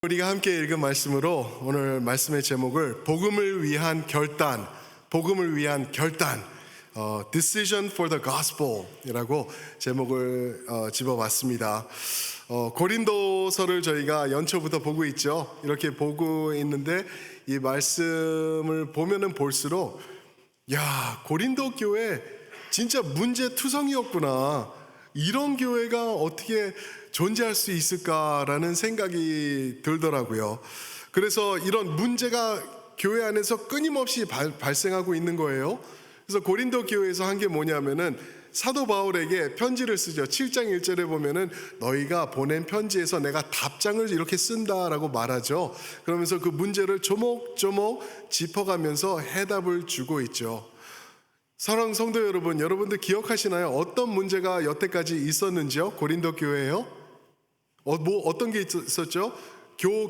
우리가 함께 읽은 말씀으로 오늘 말씀의 제목을 복음을 위한 결단, Decision for the Gospel 이라고 제목을 집어봤습니다. 고린도서를 저희가 연초부터 보고 있죠. 이렇게 보고 있는데 이 말씀을 보면은 볼수록 고린도 교회 진짜 문제투성이었구나, 이런 교회가 어떻게 존재할 수 있을까라는 생각이 들더라고요. 그래서 이런 문제가 교회 안에서 끊임없이 발생하고 있는 거예요. 그래서 고린도 교회에서 한 게 뭐냐면은 사도 바울에게 편지를 쓰죠. 7장 1절에 보면은 너희가 보낸 편지에서 내가 답장을 이렇게 쓴다라고 말하죠. 그러면서 그 문제를 조목조목 짚어가면서 해답을 주고 있죠. 사랑하는 성도 여러분, 여러분들 기억하시나요? 어떤 문제가 여태까지 있었는지요? 고린도 교회에요? 어떤 게 있었죠?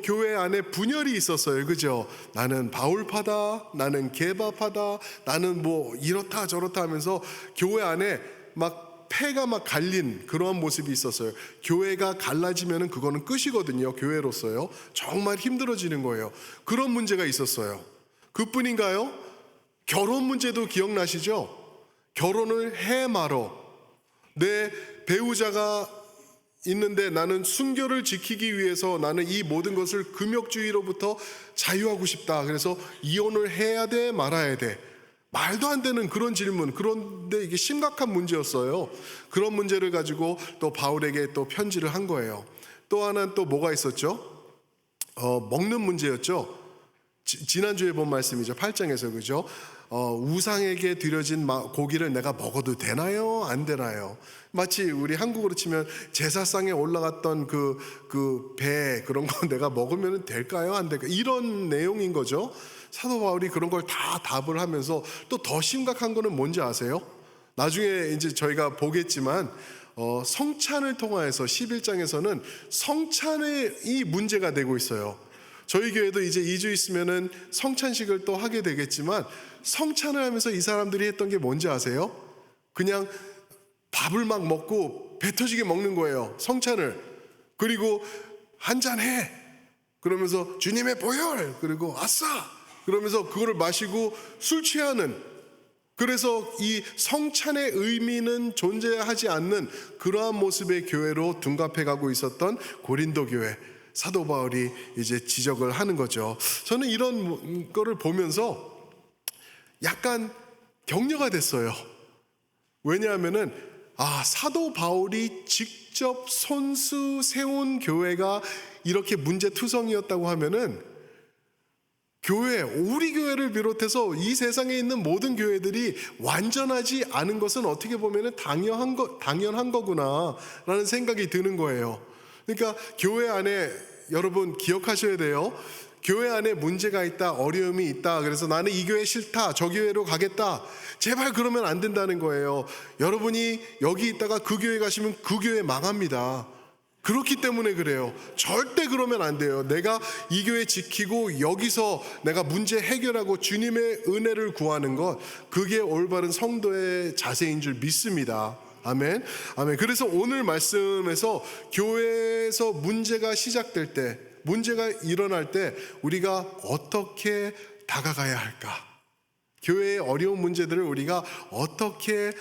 교회 안에 분열이 있었어요. 그죠? 나는 바울파다, 나는 게바파다, 나는 뭐 이렇다 저렇다 하면서 교회 안에 막 패가 막 갈린 그러한 모습이 있었어요. 교회가 갈라지면은 그거는 끝이거든요. 교회로서요. 정말 힘들어지는 거예요. 그런 문제가 있었어요. 그뿐인가요? 결혼 문제도 기억나시죠? 결혼을 해 말어. 내 배우자가 있는데 나는 순결을 지키기 위해서 나는 이 모든 것을 금욕주의로부터 자유하고 싶다. 그래서 이혼을 해야 돼, 말아야 돼. 말도 안 되는 그런 질문. 그런데 이게 심각한 문제였어요. 그런 문제를 가지고 또 바울에게 또 편지를 한 거예요. 또 하나는 또 뭐가 있었죠? 먹는 문제였죠. 지난주에 본 말씀이죠. 8장에서 그죠? 우상에게 드려진 고기를 내가 먹어도 되나요? 안 되나요? 마치 우리 한국으로 치면 제사상에 올라갔던 그 배, 그런 거 내가 먹으면 될까요? 안 될까요? 이런 내용인 거죠. 사도 바울이 그런 걸 다 답을 하면서 또 더 심각한 거는 뭔지 아세요? 나중에 이제 저희가 보겠지만 성찬을 통하여서 11장에서는 성찬이 문제가 되고 있어요. 저희 교회도 이제 2주 있으면은 성찬식을 또 하게 되겠지만, 성찬을 하면서 이 사람들이 했던 게 뭔지 아세요? 그냥 밥을 막 먹고 배 터지게 먹는 거예요. 성찬을. 그리고 한잔 해. 그러면서 주님의 보혈. 그리고 아싸. 그러면서 그거를 마시고 술 취하는. 그래서 이 성찬의 의미는 존재하지 않는 그러한 모습의 교회로 둔갑해 가고 있었던 고린도 교회. 사도 바울이 이제 지적을 하는 거죠. 저는 이런 거를 보면서 약간 격려가 됐어요. 왜냐하면은 사도 바울이 직접 손수 세운 교회가 이렇게 문제투성이었다고 하면은 우리 교회를 비롯해서 이 세상에 있는 모든 교회들이 완전하지 않은 것은 어떻게 보면은 당연한 거구나라는 생각이 드는 거예요. 그러니까 교회 안에 여러분 기억하셔야 돼요. 교회 안에 문제가 있다, 어려움이 있다. 그래서 나는 이 교회 싫다, 저 교회로 가겠다. 제발 그러면 안 된다는 거예요. 여러분이 여기 있다가 그 교회 가시면 그 교회 망합니다. 그렇기 때문에 그래요. 절대 그러면 안 돼요. 내가 이 교회 지키고 여기서 내가 문제 해결하고 주님의 은혜를 구하는 것, 그게 올바른 성도의 자세인 줄 믿습니다. 아멘. 아멘. 그래서 오늘 말씀에서 교회에서 문제가 시작될 때, 문제가 일어날 때 우리가 어떻게 다가가야 할까? 교회의 어려운 문제들을 우리가 어떻게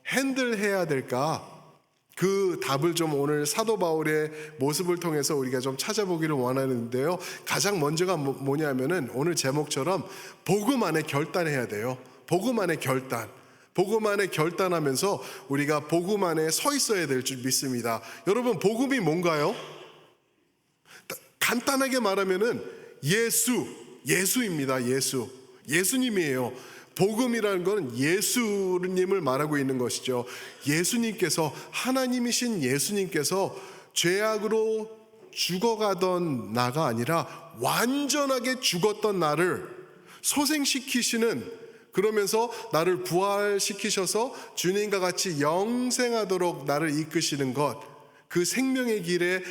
핸들해야 될까? 그 답을 좀 오늘 사도 바울의 모습을 통해서 우리가 좀 찾아보기를 원하는데요. 가장 먼저가 뭐냐면은 오늘 제목처럼 복음 안에 결단해야 돼요. 복음 안에 결단. 복음 안에 결단하면서 우리가 복음 안에 서 있어야 될 줄 믿습니다. 여러분, 복음이 뭔가요? 간단하게 말하면은 예수입니다. 예수님이에요. 복음이라는 건 예수님을 말하고 있는 것이죠. 예수님께서, 하나님이신 예수님께서 죄악으로 죽어가던 나가 아니라 완전하게 죽었던 나를 소생시키시는, 그러면서 나를 부활시키셔서 주님과 같이 영생하도록 나를 이끄시는 것, 그 생명의 길에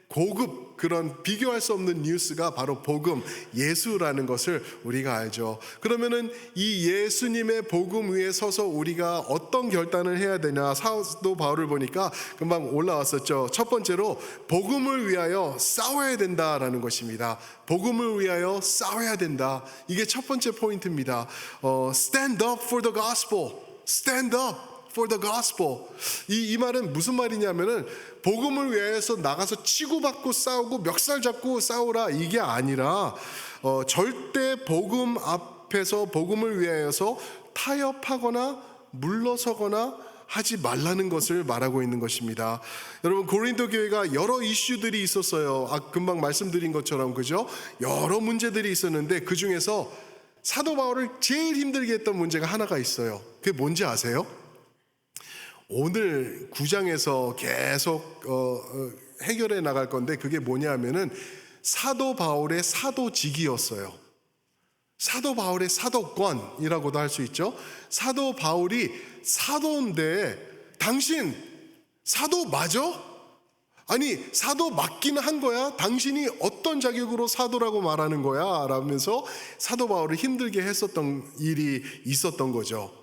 고급 그런 비교할 수 없는 뉴스가 바로 복음, 예수라는 것을 우리가 알죠. 그러면은 이 예수님의 복음 위에 서서 우리가 어떤 결단을 해야 되냐, 사도 바울을 보니까 금방 올라왔었죠. 첫 번째로 복음을 위하여 싸워야 된다라는 것입니다. 복음을 위하여 싸워야 된다. 이게 첫 번째 포인트입니다. Stand up for the gospel. Stand up for the gospel. 이 말은 무슨 말이냐면은 복음을 위해서 나가서 치고받고 싸우고 멱살 잡고 싸우라 이게 아니라 절대 복음 앞에서 복음을 위하여서 타협하거나 물러서거나 하지 말라는 것을 말하고 있는 것입니다. 여러분, 고린도 교회가 여러 이슈들이 있었어요. 금방 말씀드린 것처럼, 그죠? 여러 문제들이 있었는데 그 중에서 사도 바울을 제일 힘들게 했던 문제가 하나가 있어요. 그게 뭔지 아세요? 오늘 9장에서 계속 해결해 나갈 건데 그게 뭐냐면은 사도 바울의 사도직이었어요. 사도 바울의 사도권이라고도 할 수 있죠. 사도 바울이 사도인데 당신 사도 맞아? 아니 사도 맞기는 한 거야? 당신이 어떤 자격으로 사도라고 말하는 거야? 라면서 사도 바울을 힘들게 했었던 일이 있었던 거죠.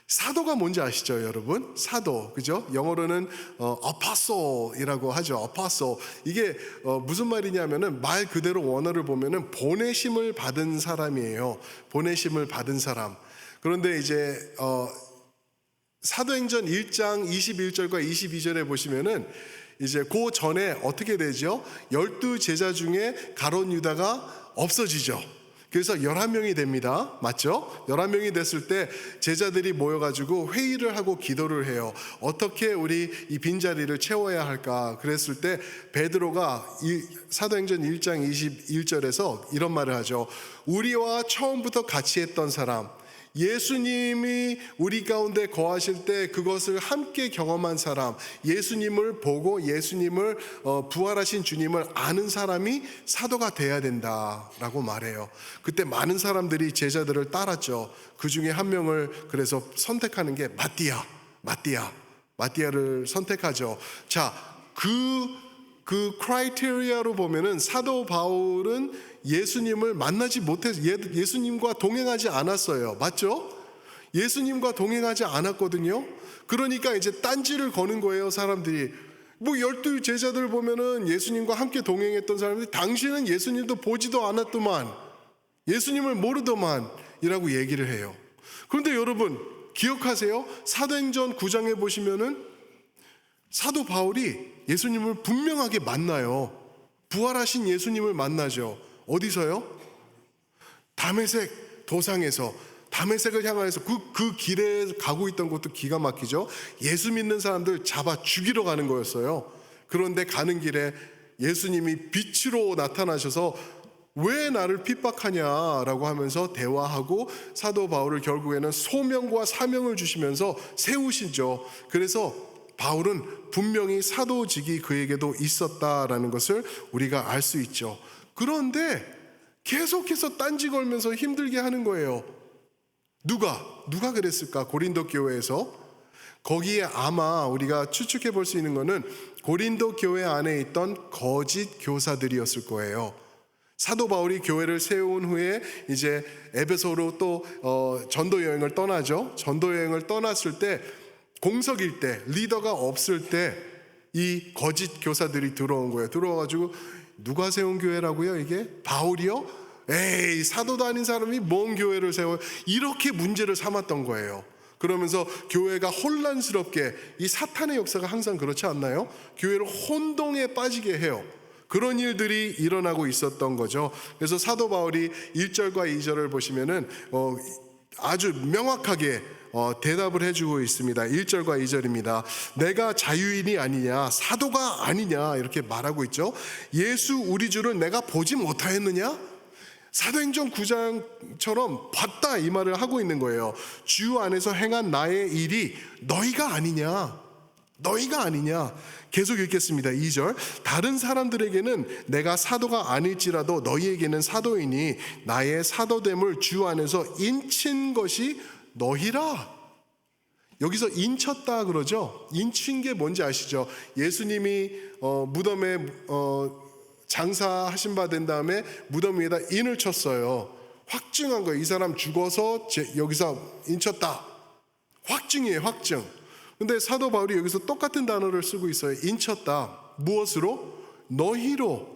사도가 뭔지 아시죠, 여러분? 사도, 그죠? 영어로는 apostle이라고 하죠. apostle. 이게 무슨 말이냐면은 말 그대로 원어를 보면은 보내심을 받은 사람이에요. 보내심을 받은 사람. 그런데 이제 사도행전 1장 21절과 22절에 보시면은 이제 그 전에 어떻게 되죠? 12제자 중에 가룟 유다가 없어지죠. 그래서 11명이 됩니다. 맞죠? 11명이 됐을 때 제자들이 모여가지고 회의를 하고 기도를 해요. 어떻게 우리 이 빈자리를 채워야 할까? 그랬을 때 베드로가 사도행전 1장 21절에서 이런 말을 하죠. 우리와 처음부터 같이 했던 사람, 예수님이 우리 가운데 거하실 때 그것을 함께 경험한 사람, 예수님을 보고 예수님을 부활하신 주님을 아는 사람이 사도가 돼야 된다라고 말해요. 그때 많은 사람들이 제자들을 따랐죠. 그 중에 한 명을 그래서 선택하는 게 마띠아를 선택하죠. 자, 그 크라이테리아로 보면은 사도 바울은 예수님을 만나지 못해서 예수님과 동행하지 않았어요. 맞죠? 예수님과 동행하지 않았거든요. 그러니까 이제 딴지를 거는 거예요, 사람들이. 뭐 12제자들 보면은 예수님과 함께 동행했던 사람들이 당신은 예수님도 보지도 않았더만, 예수님을 모르더만 이라고 얘기를 해요. 그런데 여러분 기억하세요? 사도행전 9장에 보시면은 사도 바울이 예수님을 분명하게 만나요. 부활하신 예수님을 만나죠. 어디서요? 다메섹 도상에서, 다메섹을 향하여서 그 길에 가고 있던 것도 기가 막히죠. 예수 믿는 사람들 잡아 죽이러 가는 거였어요. 그런데 가는 길에 예수님이 빛으로 나타나셔서 왜 나를 핍박하냐라고 하면서 대화하고 사도 바울을 결국에는 소명과 사명을 주시면서 세우시죠. 그래서 바울은 분명히 사도직이 그에게도 있었다라는 것을 우리가 알 수 있죠. 그런데 계속해서 딴지 걸면서 힘들게 하는 거예요. 누가 그랬을까? 고린도 교회에서. 거기에 아마 우리가 추측해 볼 수 있는 것은 고린도 교회 안에 있던 거짓 교사들이었을 거예요. 사도 바울이 교회를 세운 후에 이제 에베소로 또 전도 여행을 떠나죠. 전도 여행을 떠났을 때 공석일 때, 리더가 없을 때 이 거짓 교사들이 들어온 거예요. 들어와가지고 누가 세운 교회라고요? 이게 바울이요? 에이, 사도도 아닌 사람이 뭔 교회를 세워요? 이렇게 문제를 삼았던 거예요. 그러면서 교회가 혼란스럽게, 이 사탄의 역사가 항상 그렇지 않나요? 교회를 혼동에 빠지게 해요. 그런 일들이 일어나고 있었던 거죠. 그래서 사도 바울이 1절과 2절을 보시면은 아주 명확하게 대답을 해주고 있습니다. 1절과 2절입니다. 내가 자유인이 아니냐, 사도가 아니냐 이렇게 말하고 있죠. 예수 우리 주를 내가 보지 못하였느냐? 사도행전 9장처럼 봤다 이 말을 하고 있는 거예요. 주 안에서 행한 나의 일이 너희가 아니냐? 계속 읽겠습니다. 2절. 다른 사람들에게는 내가 사도가 아닐지라도 너희에게는 사도이니 나의 사도됨을 주 안에서 인친 것이 너희라. 여기서 인쳤다 그러죠. 인친 게 뭔지 아시죠? 예수님이 무덤에 장사하신 바 된 다음에 무덤 위에다 인을 쳤어요. 확증한 거예요. 이 사람 죽어서 여기서 인쳤다. 확증이에요, 확증. 근데 사도 바울이 여기서 똑같은 단어를 쓰고 있어요. 인쳤다. 무엇으로? 너희로.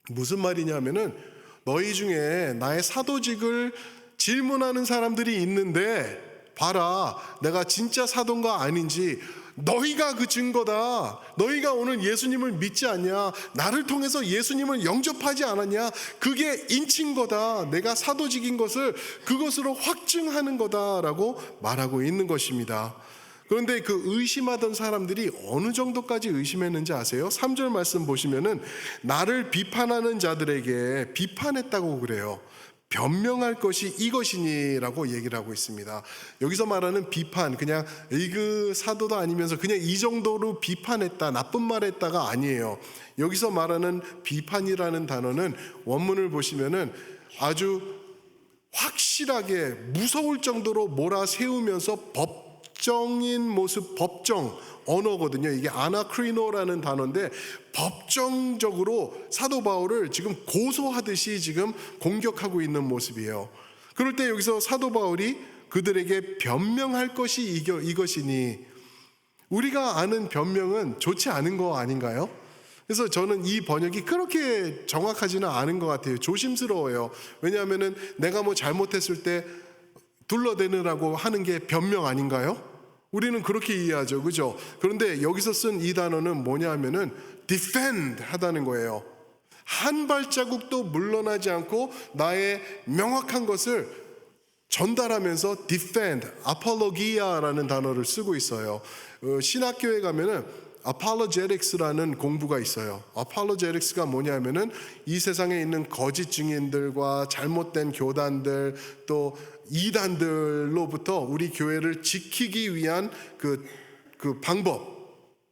무슨 말이냐면은 너희 중에 나의 사도직을 질문하는 사람들이 있는데 봐라, 내가 진짜 사도인가 아닌지 너희가 그 증거다. 너희가 오늘 예수님을 믿지 않냐? 나를 통해서 예수님을 영접하지 않았냐? 그게 인친 거다. 내가 사도직인 것을 그것으로 확증하는 거다라고 말하고 있는 것입니다. 그런데 그 의심하던 사람들이 어느 정도까지 의심했는지 아세요? 3절 말씀 보시면은 나를 비판하는 자들에게 비판했다고 그래요. 변명할 것이 이것이니라고 얘기를 하고 있습니다. 여기서 말하는 비판, 그냥 그 사도도 아니면서 그냥 이 정도로 비판했다, 나쁜 말 했다가 아니에요. 여기서 말하는 비판이라는 단어는 원문을 보시면은 아주 확실하게 무서울 정도로 몰아세우면서 법정인 모습, 법정 언어거든요. 이게 아나크리노라는 단어인데 법정적으로 사도 바울을 지금 고소하듯이 지금 공격하고 있는 모습이에요. 그럴 때 여기서 사도 바울이 그들에게 변명할 것이 이것이니, 우리가 아는 변명은 좋지 않은 거 아닌가요? 그래서 저는 이 번역이 그렇게 정확하지는 않은 것 같아요. 조심스러워요. 왜냐하면은 내가 뭐 잘못했을 때 둘러대느라고 하는 게 변명 아닌가요? 우리는 그렇게 이해하죠, 그죠? 그런데 여기서 쓴 이 단어는 뭐냐 하면은 defend 하다는 거예요. 한 발자국도 물러나지 않고 나의 명확한 것을 전달하면서 defend, apologia라는 단어를 쓰고 있어요. 신학교에 가면은 apologetics라는 공부가 있어요. apologetics가 뭐냐면은 이 세상에 있는 거짓 증인들과 잘못된 교단들 또 이단들로부터 우리 교회를 지키기 위한 그 방법,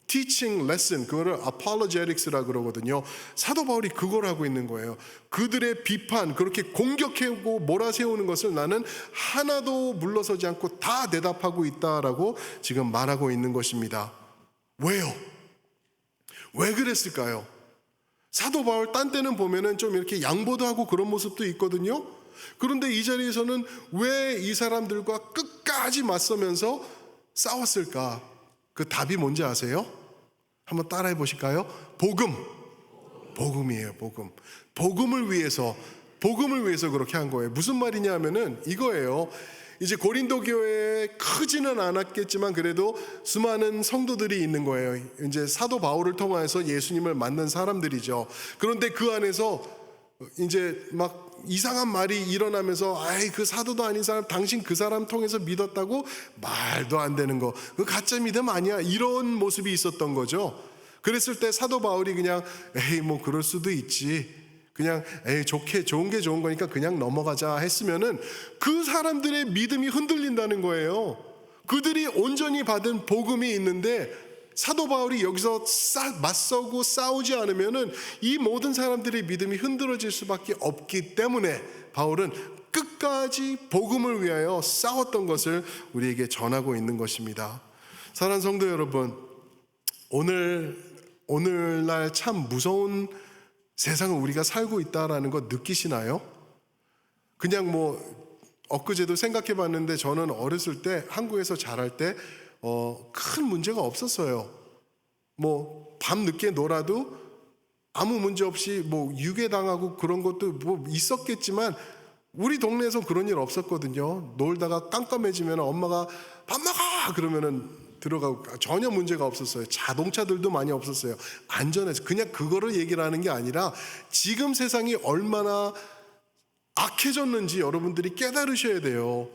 teaching lesson, 그거를 apologetics라 그러거든요. 사도 바울이 그걸 하고 있는 거예요. 그들의 비판, 그렇게 공격하고 몰아세우는 것을 나는 하나도 물러서지 않고 다 대답하고 있다라고 지금 말하고 있는 것입니다. 왜요? 왜 그랬을까요? 사도 바울 딴 때는 보면은 좀 이렇게 양보도 하고 그런 모습도 있거든요. 그런데 이 자리에서는 왜 이 사람들과 끝까지 맞서면서 싸웠을까? 그 답이 뭔지 아세요? 한번 따라해 보실까요? 복음이에요, 복음. 복음을 위해서 그렇게 한 거예요. 무슨 말이냐 하면은 이거예요. 이제 고린도 교회에 크지는 않았겠지만 그래도 수많은 성도들이 있는 거예요. 이제 사도 바울을 통해서 예수님을 만난 사람들이죠. 그런데 그 안에서 이제 막 이상한 말이 일어나면서 아이 그 사도도 아닌 사람 당신 그 사람 통해서 믿었다고? 말도 안 되는 거, 그 가짜 믿음 아니야, 이런 모습이 있었던 거죠. 그랬을 때 사도 바울이 그냥 에이 뭐 그럴 수도 있지, 그냥 에이 좋은 게 좋은 거니까 그냥 넘어가자 했으면은 그 사람들의 믿음이 흔들린다는 거예요. 그들이 온전히 받은 복음이 있는데 사도 바울이 여기서 맞서고 싸우지 않으면은 이 모든 사람들의 믿음이 흔들어질 수밖에 없기 때문에 바울은 끝까지 복음을 위하여 싸웠던 것을 우리에게 전하고 있는 것입니다. 사랑하는 성도 여러분, 오늘날 참 무서운 세상을 우리가 살고 있다라는 거 느끼시나요? 그냥 뭐 엊그제도 생각해 봤는데 저는 어렸을 때 한국에서 자랄 때 큰 문제가 없었어요. 뭐 밤늦게 놀아도 아무 문제 없이 뭐 유괴당하고 그런 것도 뭐 있었겠지만 우리 동네에서 그런 일 없었거든요. 놀다가 깜깜해지면 엄마가 밥 먹어 그러면은 들어가고 전혀 문제가 없었어요. 자동차들도 많이 없었어요. 안전해서. 그냥 그거를 얘기를 하는 게 아니라 지금 세상이 얼마나 악해졌는지 여러분들이 깨달으셔야 돼요.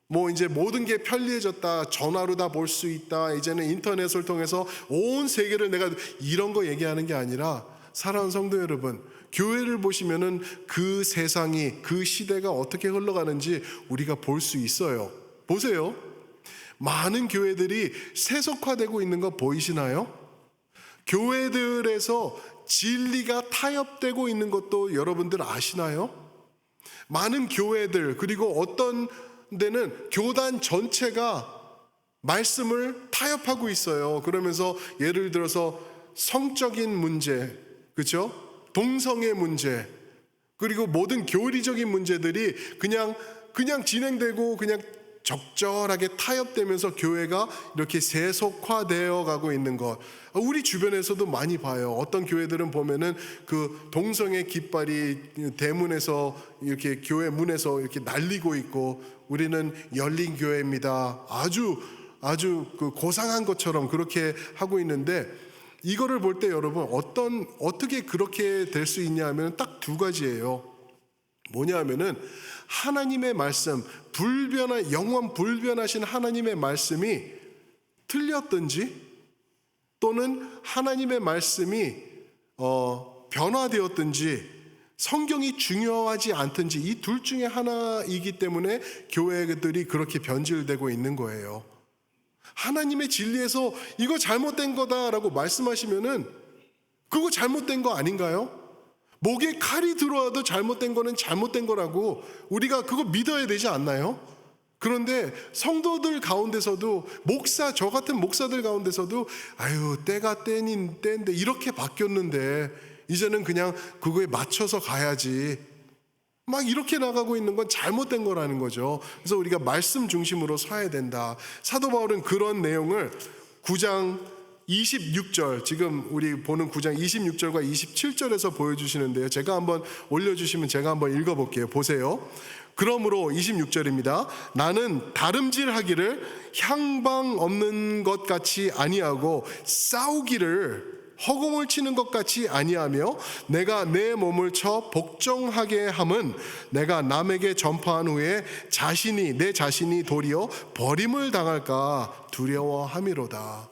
뭐 이제 모든 게 편리해졌다, 전화로 다 볼 수 있다, 이제는 인터넷을 통해서 온 세계를 내가, 이런 거 얘기하는 게 아니라 사랑하는 성도 여러분, 교회를 보시면은 그 세상이, 그 시대가 어떻게 흘러가는지 우리가 볼 수 있어요. 보세요. 많은 교회들이 세속화되고 있는 거 보이시나요? 교회들에서 진리가 타협되고 있는 것도 여러분들 아시나요? 많은 교회들, 그리고 어떤 데는 교단 전체가 말씀을 타협하고 있어요. 그러면서 예를 들어서 성적인 문제, 그렇죠? 동성애 문제, 그리고 모든 교리적인 문제들이 그냥 진행되고 그냥 적절하게 타협되면서 교회가 이렇게 세속화되어 가고 있는 것, 우리 주변에서도 많이 봐요. 어떤 교회들은 보면은 그 동성애 깃발이 대문에서 이렇게 교회 문에서 이렇게 날리고 있고, 우리는 열린 교회입니다, 아주 그 고상한 것처럼 그렇게 하고 있는데, 이거를 볼 때 여러분 어떻게 그렇게 될 수 있냐 하면 딱 두 가지예요. 뭐냐 하면은 하나님의 말씀, 영원 불변하신 하나님의 말씀이 틀렸든지, 또는 하나님의 말씀이 변화되었든지, 성경이 중요하지 않든지, 이 둘 중에 하나이기 때문에 교회들이 그렇게 변질되고 있는 거예요. 하나님의 진리에서 이거 잘못된 거다라고 말씀하시면은 그거 잘못된 거 아닌가요? 목에 칼이 들어와도 잘못된 거는 잘못된 거라고 우리가 그거 믿어야 되지 않나요? 그런데 성도들 가운데서도 저 같은 목사들 가운데서도 때가 때인데 이렇게 바뀌었는데 이제는 그냥 그거에 맞춰서 가야지, 막 이렇게 나가고 있는 건 잘못된 거라는 거죠. 그래서 우리가 말씀 중심으로 서야 된다. 사도 바울은 그런 내용을 9장 26절, 지금 우리 보는 9장 26절과 27절에서 보여주시는데요. 제가 한번 올려주시면 제가 한번 읽어볼게요. 보세요. 그러므로 26절입니다. 나는 다름질하기를 향방 없는 것 같이 아니하고 싸우기를 허공을 치는 것 같이 아니하며, 내가 내 몸을 쳐 복종하게 함은 내가 남에게 전파한 후에 내 자신이 도리어 버림을 당할까 두려워함이로다.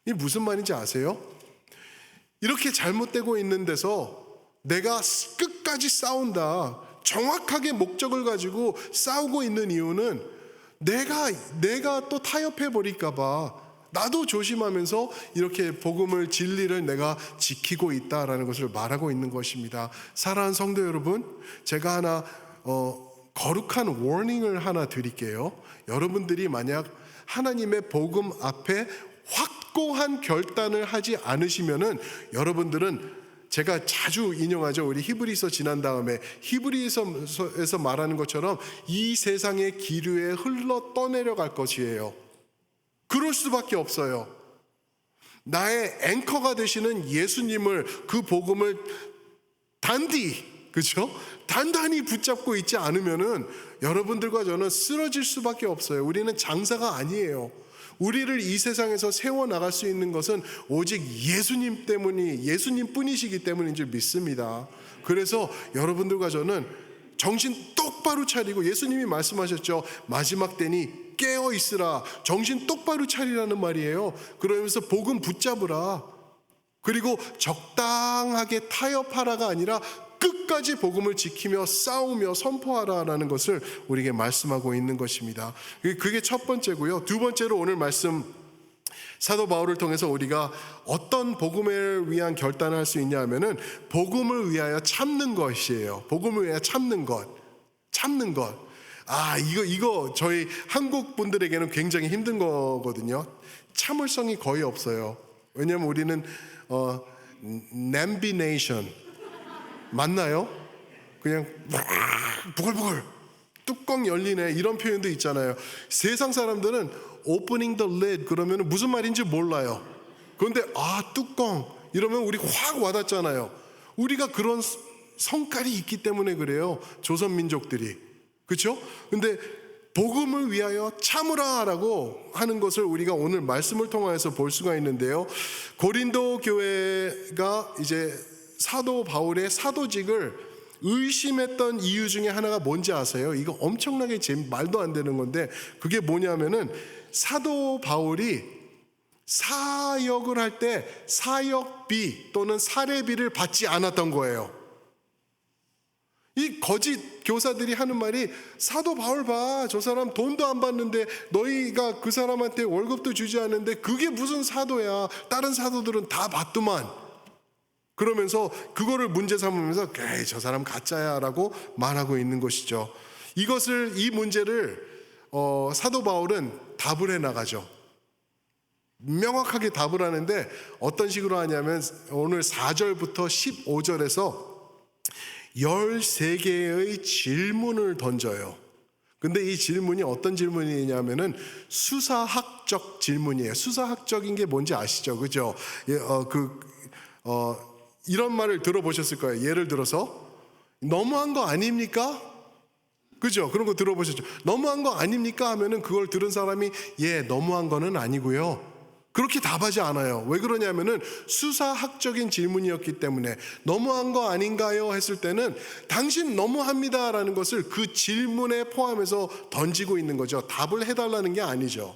이 무슨 말인지 아세요? 이렇게 잘못되고 있는 데서 내가 끝까지 싸운다, 정확하게 목적을 가지고 싸우고 있는 이유는 내가 또 타협해 버릴까 봐 나도 조심하면서 이렇게 복음을, 진리를 내가 지키고 있다라는 것을 말하고 있는 것입니다. 사랑하는 성도 여러분, 제가 하나 거룩한 워닝을 하나 드릴게요. 여러분들이 만약 하나님의 복음 앞에 확고한 결단을 하지 않으시면은, 여러분들은 제가 자주 인용하죠. 우리 히브리서 지난 다음에 히브리서에서 말하는 것처럼 이 세상의 기류에 흘러 떠내려갈 것이에요. 그럴 수밖에 없어요. 나의 앵커가 되시는 예수님을, 그 복음을 단단히 붙잡고 있지 않으면은 여러분들과 저는 쓰러질 수밖에 없어요. 우리는 장사가 아니에요. 우리를 이 세상에서 세워나갈 수 있는 것은 오직 예수님 뿐이시기 때문인 줄 믿습니다. 그래서 여러분들과 저는 정신 똑바로 차리고, 예수님이 말씀하셨죠. 마지막 때니 깨어 있으라. 정신 똑바로 차리라는 말이에요. 그러면서 복음 붙잡으라. 그리고 적당하게 타협하라가 아니라 끝까지 복음을 지키며 싸우며 선포하라라는 것을 우리에게 말씀하고 있는 것입니다. 그게 첫 번째고요. 두 번째로 오늘 말씀, 사도 바울을 통해서 우리가 어떤 복음을 위한 결단을 할 수 있냐 하면은 복음을 위하여 참는 것이에요. 복음을 위하여 참는 것. 이거 저희 한국 분들에게는 굉장히 힘든 거거든요. 참을성이 거의 없어요. 왜냐하면 우리는 램비네이션 맞나요? 그냥 부글부글 뚜껑 열리네, 이런 표현도 있잖아요. 세상 사람들은 opening the lid 그러면 무슨 말인지 몰라요. 그런데 뚜껑 이러면 우리 확 와닿잖아요. 우리가 그런 성깔이 있기 때문에 그래요. 조선 민족들이. 그렇죠? 근데 복음을 위하여 참으라라고 하는 것을 우리가 오늘 말씀을 통해서 볼 수가 있는데요. 고린도 교회가 이제 사도 바울의 사도직을 의심했던 이유 중에 하나가 뭔지 아세요? 이거 엄청나게 말도 안 되는 건데, 그게 뭐냐면은 사도 바울이 사역을 할 때 사역비 또는 사례비를 받지 않았던 거예요. 이 거짓 교사들이 하는 말이, 사도 바울 봐, 저 사람 돈도 안 받는데 너희가 그 사람한테 월급도 주지 않는데 그게 무슨 사도야, 다른 사도들은 다 받더만, 그러면서 그거를 문제 삼으면서 저 사람 가짜야 라고 말하고 있는 것이죠. 이 문제를 사도 바울은 답을 해 나가죠. 명확하게 답을 하는데 어떤 식으로 하냐면 오늘 4절부터 15절에서 13개의 질문을 던져요. 근데 이 질문이 어떤 질문이냐면은 수사학적 질문이에요. 수사학적인 게 뭔지 아시죠? 그죠? 이런 말을 들어보셨을 거예요. 예를 들어서 너무한 거 아닙니까? 그죠? 그런 거 들어보셨죠? 너무한 거 아닙니까? 하면은 그걸 들은 사람이 너무한 거는 아니고요. 그렇게 답하지 않아요. 왜 그러냐면은 수사학적인 질문이었기 때문에 너무한 거 아닌가요? 했을 때는 당신 너무합니다라는 것을 그 질문에 포함해서 던지고 있는 거죠. 답을 해달라는 게 아니죠.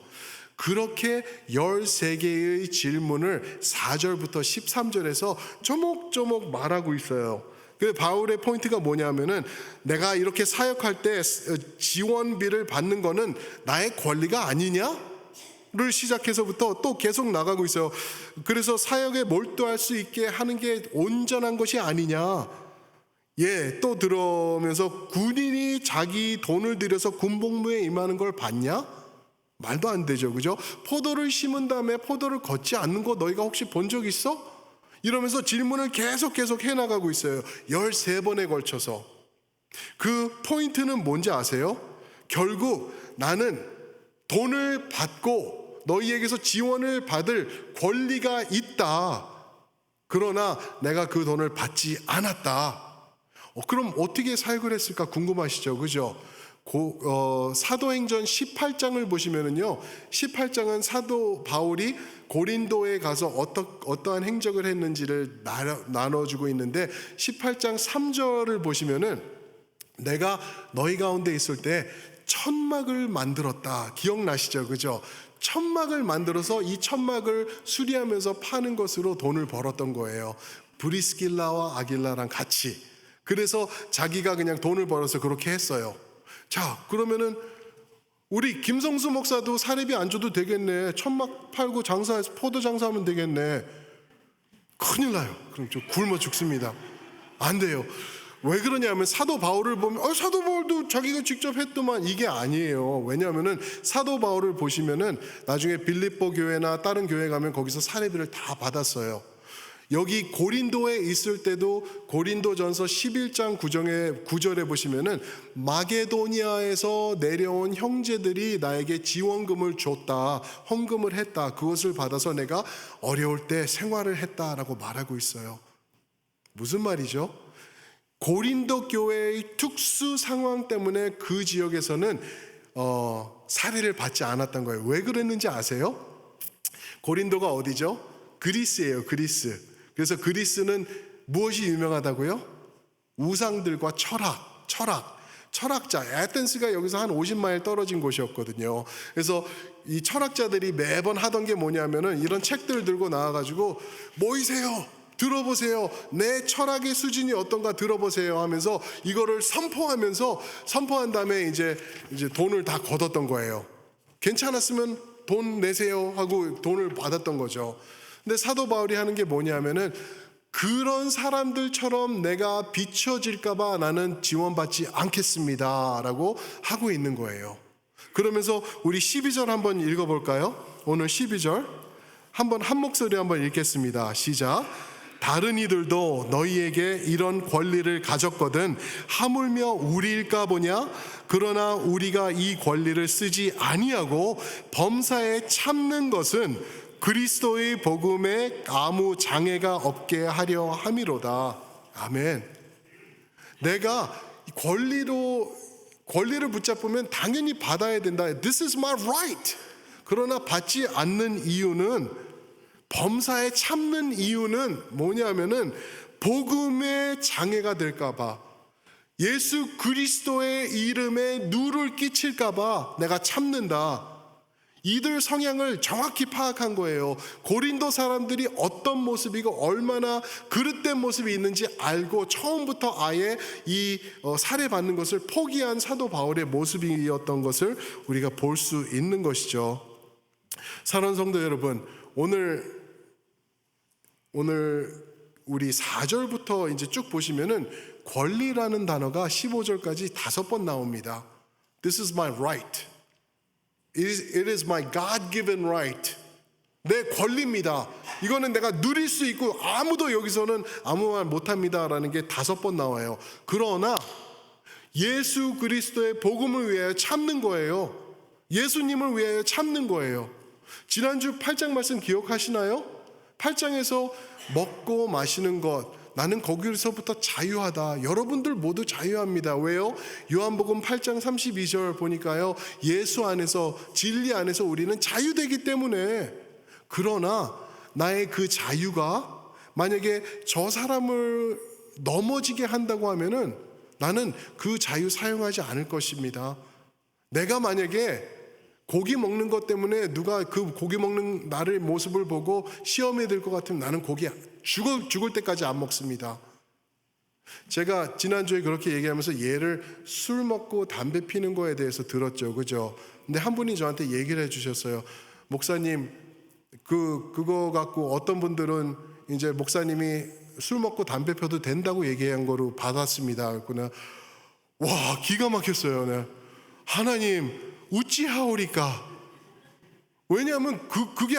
그렇게 13개의 질문을 4절부터 13절에서 조목조목 말하고 있어요. 그 바울의 포인트가 뭐냐면은 내가 이렇게 사역할 때 지원비를 받는 거는 나의 권리가 아니냐? 를 시작해서부터 또 계속 나가고 있어요. 그래서 사역에 몰두할 수 있게 하는 게 온전한 것이 아니냐. 또 들어오면서 군인이 자기 돈을 들여서 군복무에 임하는 걸 봤냐? 말도 안 되죠. 그죠? 포도를 심은 다음에 포도를 걷지 않는 거 너희가 혹시 본 적 있어? 이러면서 질문을 계속 해나가고 있어요. 13번에 걸쳐서. 그 포인트는 뭔지 아세요? 결국 나는 돈을 받고 너희에게서 지원을 받을 권리가 있다. 그러나 내가 그 돈을 받지 않았다. 그럼 어떻게 사역을 했을까 궁금하시죠? 그죠? 사도행전 18장을 보시면은요, 18장은 사도 바울이 고린도에 가서 어떠한 행적을 했는지를 나눠주고 있는데 18장 3절을 보시면은 내가 너희 가운데 있을 때 천막을 만들었다. 기억나시죠? 그죠? 천막을 만들어서 이 천막을 수리하면서 파는 것으로 돈을 벌었던 거예요. 브리스길라와 아길라랑 같이. 그래서 자기가 그냥 돈을 벌어서 그렇게 했어요. 자, 그러면은 우리 김성수 목사도 사례비 안 줘도 되겠네. 천막 팔고 장사해서 포도 장사하면 되겠네. 큰일 나요. 그럼 저 굶어 죽습니다. 안 돼요. 왜 그러냐면 사도 바울을 보면 사도 바울도 자기가 직접 했더만 이게 아니에요. 왜냐하면은 사도 바울을 보시면은 나중에 빌립보 교회나 다른 교회 가면 거기서 사례비를 다 받았어요. 여기 고린도에 있을 때도 고린도전서 11장 9절에 보시면은 마게도니아에서 내려온 형제들이 나에게 지원금을 줬다, 헌금을 했다. 그것을 받아서 내가 어려울 때 생활을 했다라고 말하고 있어요. 무슨 말이죠? 고린도 교회의 특수 상황 때문에 그 지역에서는 사례를 받지 않았던 거예요. 왜 그랬는지 아세요? 고린도가 어디죠? 그리스예요. 그리스. 그래서 그리스는 무엇이 유명하다고요? 우상들과 철학자. 에덴스가 여기서 한 50마일 떨어진 곳이었거든요. 그래서 이 철학자들이 매번 하던 게 뭐냐면은 이런 책들 들고 나와가지고 모이세요. 들어보세요. 내 철학의 수준이 어떤가 들어보세요 하면서 이거를 선포한 다음에 이제 돈을 다 걷었던 거예요. 괜찮았으면 돈 내세요 하고 돈을 받았던 거죠. 근데 사도 바울이 하는 게 뭐냐면은 그런 사람들처럼 내가 비춰질까봐 나는 지원받지 않겠습니다 라고 하고 있는 거예요. 그러면서 우리 12절 한번 읽어볼까요? 오늘 12절 한번 한 목소리 한번 읽겠습니다. 시작. 다른 이들도 너희에게 이런 권리를 가졌거든 하물며 우리일까 보냐? 그러나 우리가 이 권리를 쓰지 아니하고 범사에 참는 것은 그리스도의 복음에 아무 장애가 없게 하려 함이로다. 아멘. 내가 권리를 붙잡으면 당연히 받아야 된다. This is my right. 그러나 받지 않는 이유는 범사에 참는 이유는 뭐냐면은 복음의 장애가 될까봐, 예수 그리스도의 이름에 누를 끼칠까봐 내가 참는다. 이들 성향을 정확히 파악한 거예요. 고린도 사람들이 어떤 모습이고 얼마나 그릇된 모습이 있는지 알고 처음부터 아예 이 살해받는 것을 포기한 사도 바울의 모습이었던 것을 우리가 볼 수 있는 것이죠. 사랑하는 성도 여러분, 오늘 우리 4절부터 이제 쭉 보시면은 권리라는 단어가 15절까지 5번 나옵니다. This is my right. It is my God-given right. 내 권리입니다. 이거는 내가 누릴 수 있고 아무도 여기서는 아무 말 못합니다라는 게 5번 나와요. 그러나 예수 그리스도의 복음을 위하여 참는 거예요. 예수님을 위하여 참는 거예요. 지난주 8장 말씀 기억하시나요? 8장에서 먹고 마시는 것, 나는 거기서부터 자유하다. 여러분들 모두 자유합니다. 왜요? 요한복음 8장 32절 보니까요, 예수 안에서, 진리 안에서 우리는 자유되기 때문에. 그러나 나의 그 자유가 만약에 저 사람을 넘어지게 한다고 하면은 나는 그 자유 사용하지 않을 것입니다. 내가 만약에 고기 먹는 것 때문에 누가 그 고기 먹는 나를 모습을 보고 시험에 들 것 같으면 나는 고기 죽을 때까지 안 먹습니다. 제가 지난주에 그렇게 얘기하면서 얘를 술 먹고 담배 피는 거에 대해서 들었죠. 그죠? 근데 한 분이 저한테 얘기를 해주셨어요. 목사님, 그거 갖고 어떤 분들은 이제 목사님이 술 먹고 담배 펴도 된다고 얘기한 거로 받았습니다. 그러나 와, 기가 막혔어요. 네. 하나님 어찌하오리까? 왜냐하면 그게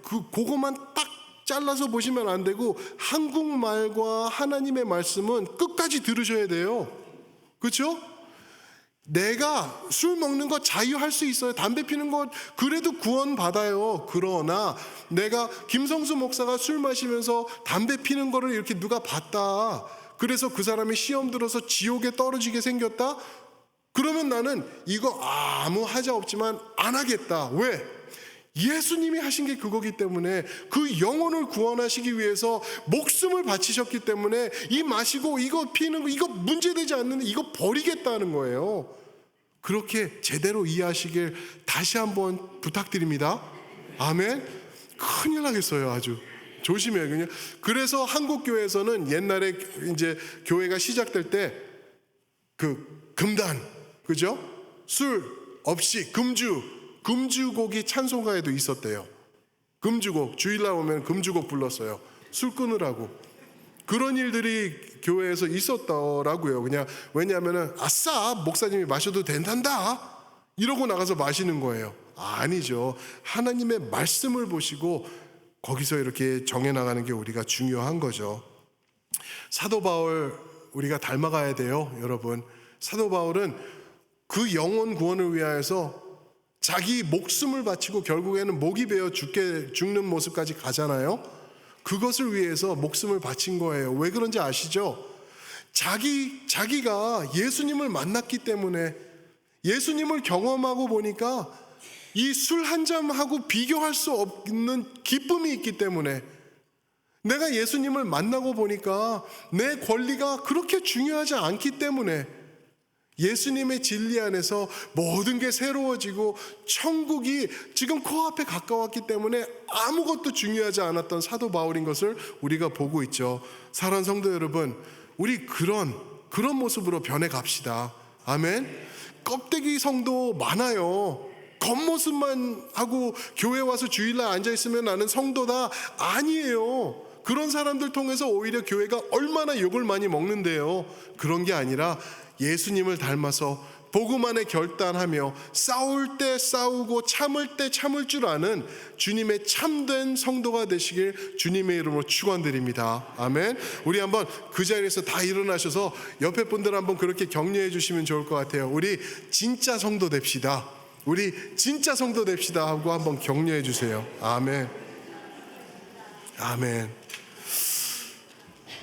그거만 딱 잘라서 보시면 안 되고 한국말과 하나님의 말씀은 끝까지 들으셔야 돼요. 그렇죠? 내가 술 먹는 거 자유할 수 있어요. 담배 피는 거 그래도 구원 받아요. 그러나 내가 김성수 목사가 술 마시면서 담배 피는 거를 이렇게 누가 봤다. 그래서 그 사람이 시험 들어서 지옥에 떨어지게 생겼다. 그러면 나는 이거 아무 하자 없지만 안 하겠다. 왜? 예수님이 하신 게 그거기 때문에, 그 영혼을 구원하시기 위해서 목숨을 바치셨기 때문에 이 마시고 이거 피는 거 이거 문제되지 않는데 이거 버리겠다는 거예요. 그렇게 제대로 이해하시길 다시 한번 부탁드립니다. 아멘. 큰일 나겠어요. 아주 조심해요. 그냥. 그래서 한국 교회에서는 옛날에 이제 교회가 시작될 때 그 금단, 그죠? 술 없이 금주곡이 찬송가에도 있었대요. 금주곡, 주일날 오면 금주곡 불렀어요. 술 끊으라고. 그런 일들이 교회에서 있었더라고요. 그냥 왜냐하면은 아싸 목사님이 마셔도 된단다 이러고 나가서 마시는 거예요. 아니죠. 하나님의 말씀을 보시고 거기서 이렇게 정해 나가는 게 우리가 중요한 거죠. 사도 바울 우리가 닮아가야 돼요, 여러분. 사도 바울은 그 영혼 구원을 위하여서 자기 목숨을 바치고 결국에는 목이 베어 죽는 모습까지 가잖아요. 그것을 위해서 목숨을 바친 거예요. 왜 그런지 아시죠? 자기가 예수님을 만났기 때문에, 예수님을 경험하고 보니까 이 술 한 잔하고 비교할 수 없는 기쁨이 있기 때문에, 내가 예수님을 만나고 보니까 내 권리가 그렇게 중요하지 않기 때문에, 예수님의 진리 안에서 모든 게 새로워지고 천국이 지금 코앞에 가까웠기 때문에 아무것도 중요하지 않았던 사도 바울인 것을 우리가 보고 있죠. 사랑하는 성도 여러분, 우리 그런 모습으로 변해 갑시다. 아멘. 껍데기 성도 많아요. 겉모습만 하고 교회 와서 주일날 앉아있으면 나는 성도다. 아니에요. 그런 사람들 통해서 오히려 교회가 얼마나 욕을 많이 먹는데요. 그런 게 아니라 예수님을 닮아서 복음 안에 결단하며 싸울 때 싸우고 참을 때 참을 줄 아는 주님의 참된 성도가 되시길 주님의 이름으로 축원드립니다. 아멘. 우리 한번 그 자리에서 다 일어나셔서 옆에 분들 한번 그렇게 격려해 주시면 좋을 것 같아요. 우리 진짜 성도 됩시다. 우리 진짜 성도 됩시다 하고 한번 격려해 주세요. 아멘. 아멘.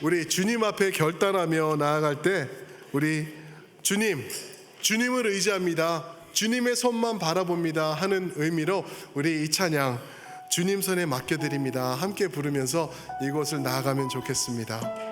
우리 주님 앞에 결단하며 나아갈 때 우리 주님을 의지합니다. 주님의 손만 바라봅니다 하는 의미로 우리 이 찬양 주님 손에 맡겨드립니다 함께 부르면서 이곳을 나아가면 좋겠습니다.